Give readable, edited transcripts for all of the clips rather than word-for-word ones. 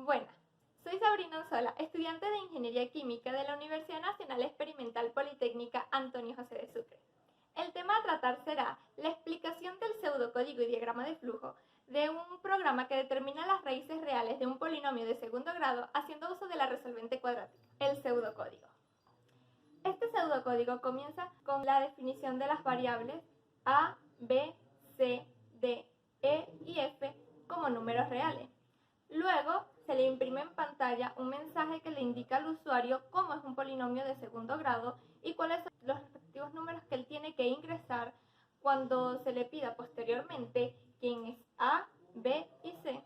Buenas, soy Sabrina Anzola, estudiante de Ingeniería Química de la Universidad Nacional Experimental Politécnica Antonio José de Sucre. El tema a tratar será la explicación del pseudocódigo y diagrama de flujo de un programa que determina las raíces reales de un polinomio de segundo grado haciendo uso de la resolvente cuadrática, el pseudocódigo. Este pseudocódigo comienza con la definición de las variables a, b, c, d, e y f como números reales. Luego se le imprime en pantalla un mensaje que le indica al usuario cómo es un polinomio de segundo grado y cuáles son los respectivos números que él tiene que ingresar cuando se le pida posteriormente quién es A, B y C.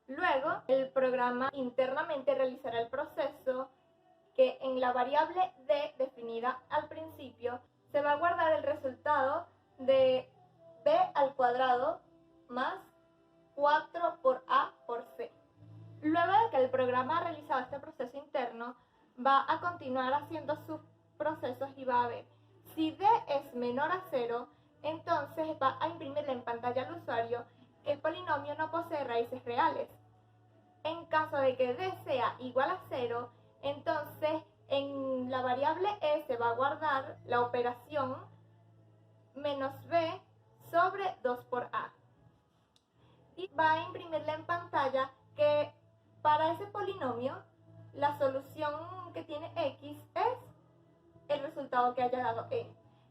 Luego el programa internamente realizará el proceso que en la variable D definida al principio se va a guardar el resultado de B al cuadrado más 4 por A por C. Luego de que el programa ha realizado este proceso interno, va a continuar haciendo sus procesos y va a ver si D es menor a 0, entonces va a imprimirle en pantalla al usuario que el polinomio no posee raíces reales. En caso de que D sea igual a 0, entonces en la variable E se va a guardar la operación menos B sobre 2 por A. Y va a imprimirle en pantalla que para ese polinomio la solución que tiene X es el resultado que haya dado E.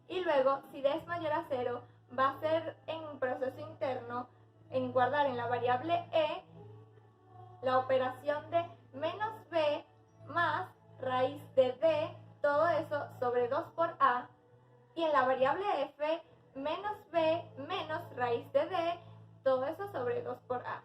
Y luego, si D es mayor a 0, va a ser en proceso interno en guardar en la variable E la operación de menos B más raíz de D, todo eso sobre 2 por A, y en la variable F menos B menos raíz de D, todo eso sobre 2 por A.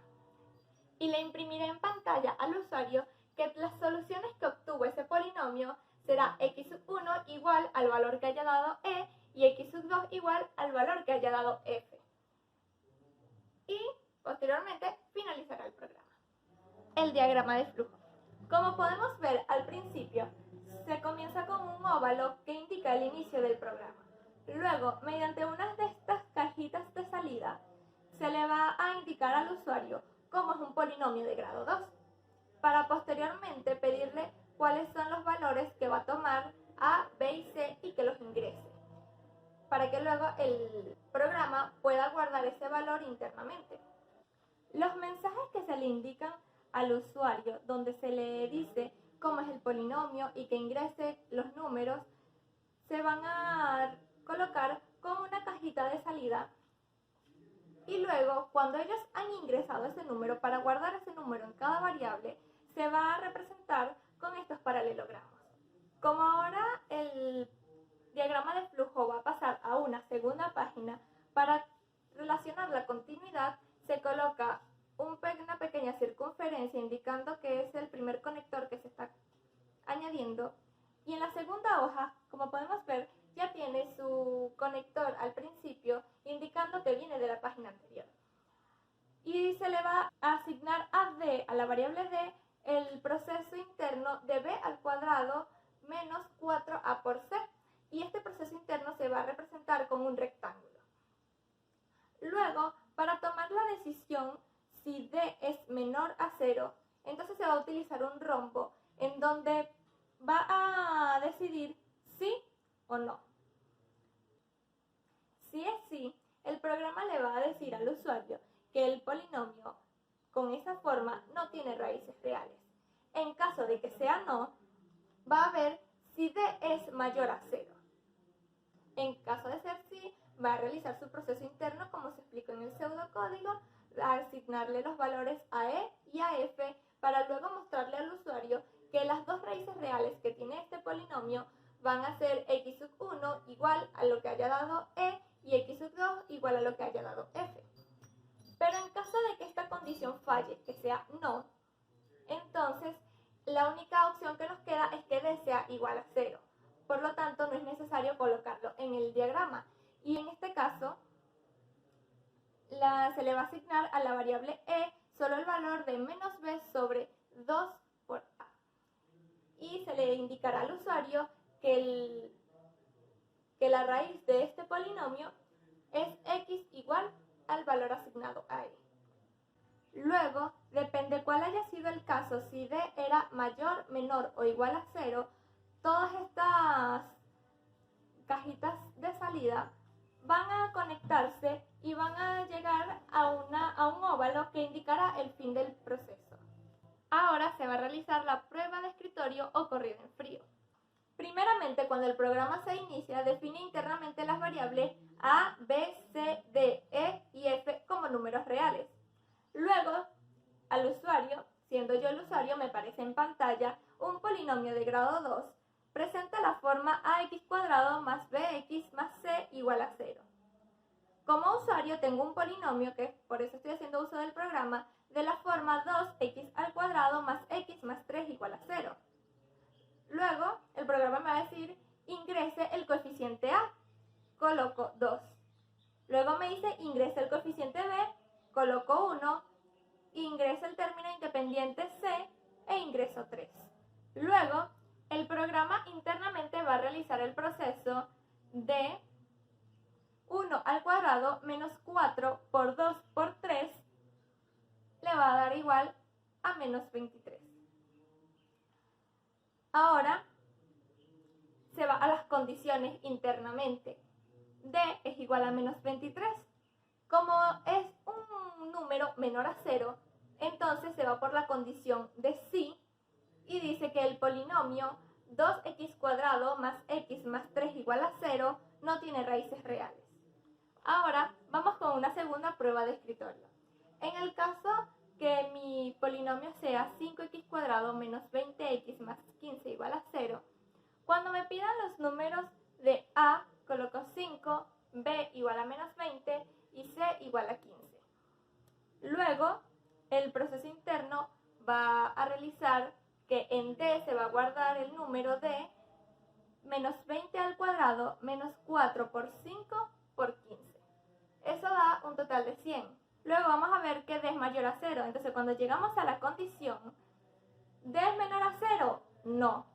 Y le imprimiré en pantalla al usuario que las soluciones que obtuvo ese polinomio será x sub 1 igual al valor que haya dado E y x sub 2 igual al valor que haya dado F. Y posteriormente finalizará el programa. El diagrama de flujo. Como podemos ver al principio, se comienza con un óvalo que indica el inicio del programa. Luego, mediante una de estas cajitas de salida, se le va a indicar al usuario cómo es un polinomio de grado 2, para posteriormente pedirle cuáles son los valores que va a tomar A, B y C y que los ingrese, para que luego el programa pueda guardar ese valor internamente. Los mensajes que se le indican al usuario, donde se le dice cómo es el polinomio y que ingrese los números, se van a colocar con una cajita de salida. Y luego, cuando ellos han ingresado ese número, para guardar ese número en cada variable, se va a representar con estos paralelogramas. Como ahora el diagrama de flujo va a pasar a una segunda página, para relacionar la continuidad, se coloca una pequeña circunferencia indicando que es el primer conector que se está añadiendo. Y en la segunda hoja, como podemos ver, ya tiene su conector al principio, indicando que viene de la página anterior. Y se le va a asignar a D, a la variable D, el proceso interno de B al cuadrado menos 4A por C. Y este proceso interno se va a representar con un rectángulo. Luego, para tomar la decisión si D es menor a 0, entonces se va a utilizar un rombo en donde va a decidir sí o no. Si es sí, el programa le va a decir al usuario que el polinomio con esa forma no tiene raíces reales. En caso de que sea no, va a ver si D es mayor a 0. En caso de ser sí, va a realizar su proceso interno como se explicó en el pseudocódigo, a asignarle los valores a E y a F para luego mostrarle al usuario que las dos raíces reales que tiene este polinomio van a ser x sub 1 igual a lo que haya dado E y x sub 2 igual a lo que haya dado F. Pero en caso de que esta condición falle, que sea no, entonces la única opción que nos queda es que D sea igual a 0. Por lo tanto, no es necesario colocarlo en el diagrama. Y en este caso, se le va a asignar a la variable E solo el valor de menos B sobre 2 por A. Y se le indicará al usuario que la raíz de este polinomio es X igual al valor asignado a E. Luego, depende cuál haya sido el caso, si D era mayor, menor o igual a 0, todas estas cajitas de salida van a conectarse y van a llegar a un óvalo que indicará el fin del proceso. Ahora se va a realizar la prueba de escritorio o corrido en frío. Primeramente, cuando el programa se inicia, define internamente las variables A, B, C, D, E y F como números reales. Luego, al usuario, siendo yo el usuario, me aparece en pantalla un polinomio de grado 2, presenta la forma ax² más bx más c igual a 0. Como usuario tengo un polinomio, que por eso estoy haciendo uso del programa, de la forma 2x² más x más 3 igual a 0. Luego, el programa me va a decir, ingrese el coeficiente A, coloco 2. Luego me dice, ingrese el coeficiente B, coloco 1, ingreso el término independiente C e ingreso 3. Luego, el programa internamente va a realizar el proceso de 1² menos 4 por 2 por 3 le va a dar igual a menos 23. Ahora se va a las condiciones internamente. D es igual a menos 23. Como es un número menor a 0, entonces se va por la condición de sí y dice que el polinomio 2x² más x más 3 igual a 0 no tiene raíces reales. Ahora vamos con una segunda prueba de escritorio. En el caso que mi polinomio sea 5x² menos 20x más 15 igual a 0, cuando me pidan los números de A, coloco 5, B igual a menos 20 y C igual a 15. Luego, el proceso interno va a realizar que en D se va a guardar el número de menos 20² menos 4 por 5 por 15. Eso da un total de 100. Luego vamos a ver que D es mayor a 0. Entonces, cuando llegamos a la condición, ¿D es menor a 0? No.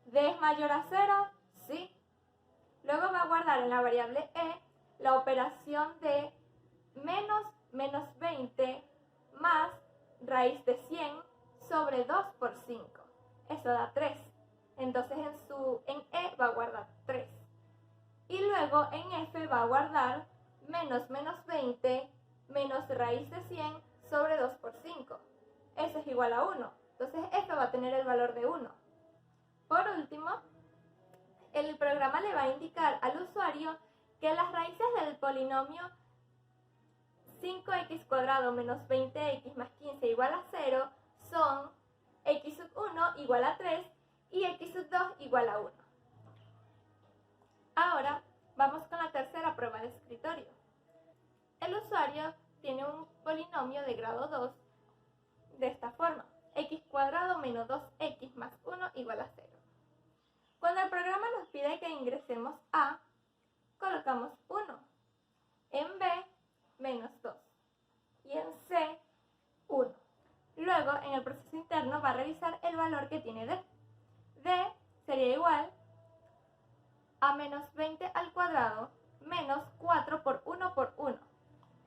¿D es mayor a 0? Sí. Luego va a guardar en la variable E la operación de menos 20 más raíz de 100 sobre 2 por 5. Eso da 3. Entonces en E va a guardar 3. Y luego en F va a guardar menos 20 menos raíz de 100 sobre 2 por 5. Eso es igual a 1. Entonces F va a tener el valor de 1. Por último, el programa le va a indicar al usuario que las raíces del polinomio 5x² menos 20x más 15 igual a 0 son x1 igual a 3 y x2 igual a 1. Ahora vamos con la tercera prueba de escritorio. El usuario tiene un polinomio de grado 2 de esta forma, x² menos 2x más 1 igual a 0. Cuando el programa nos pide que ingresemos A, colocamos 1, en B, menos 2 y en C, 1. Luego, en el proceso interno va a revisar el valor que tiene D. D sería igual a menos 20² menos 4 por 1 por 1.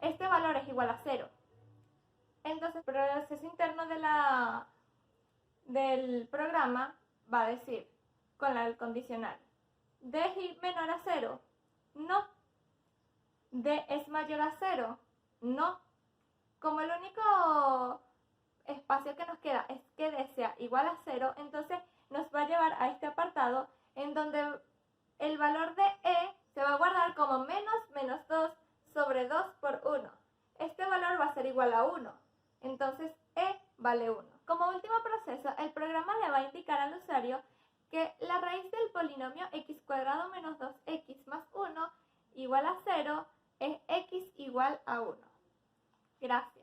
Este valor es igual a 0. Entonces, el proceso interno del programa va a decir, con el condicional, ¿D es menor a 0? No. ¿D es mayor a 0? No. Como el único espacio que nos queda es que D sea igual a 0, entonces nos va a llevar a este apartado en donde el valor de E se va a guardar como menos 2 sobre 2 por 1. Este valor va a ser igual a 1. Entonces E vale 1. Como último proceso, el programa le va a indicar al usuario que la raíz del polinomio x² menos 2x más 1 igual a 0 es x igual a 1. Gracias.